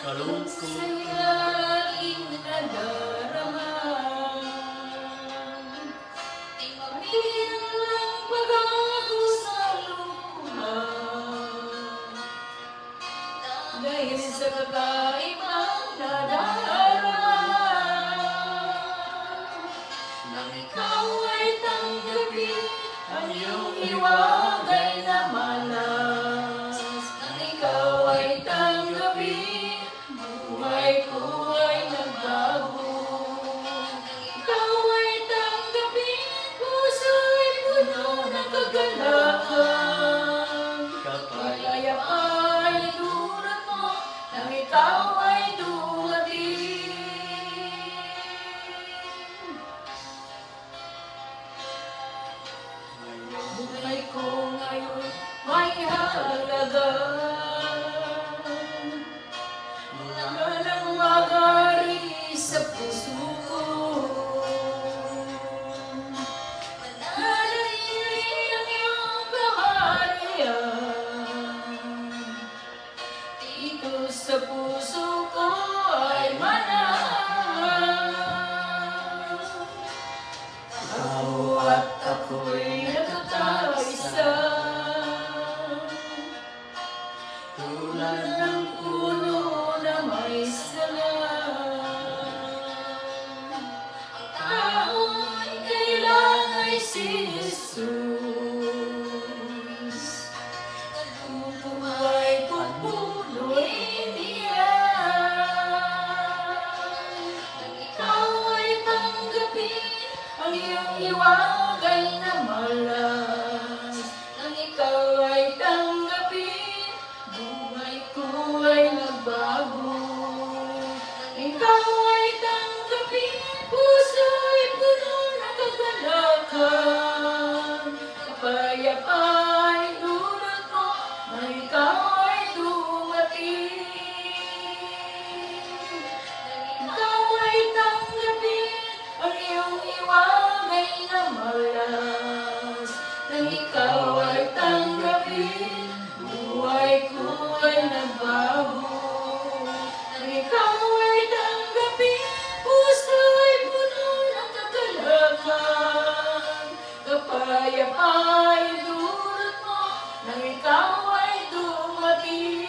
kalungkot Sayaing nadarama. Tingin lang pag-ako sa luha, dahil sa kakaibang nadarama, nang ikaw ay tanggapin ang iyong hiwagay na malas. Nang ikaw ay tanggapin, buhay ko ay nagbago. Ikaw ay tanggapin, puso'y puno ng kagalakan. Kapayapaan ay dulot mo, nang ikaw ay dumating. Buhay ko ngayon may halaga, walang magari sa puso ko. Mananatili ang iyong kaharian, dito sa puso ko ay manahal. Ako at ako'y nagkakaisa, tulad ng puno na may sanga. Ang tao'y kailan ay si Jesus, ang buhay kong puno'y iniyan. Nang ikaw ay tanggapin ang iyong hiwagay na malas, nang ikaw ay tanggapin, buhay ko ay nagbago. Nang ikaw ay tanggapin, puso'y puno ng kagalakan. Kapayapaan ay dulot mo, nang ikaw ay dumating. Nang ikaw ay tanggapin ang iyong hiwagay na malas, nang ikaw ay tanggapin, buhay ko ay nagbago. Nang ikaw ay tanggapin, puso'y puno ng kagalakan. Kapayapaan ay dulot mo, nang ikaw ay dumating.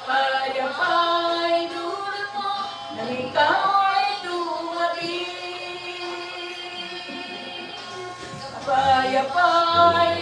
Kapayapaan ay dulot mo, nang ikaw ay dumating. Kapayapaan ay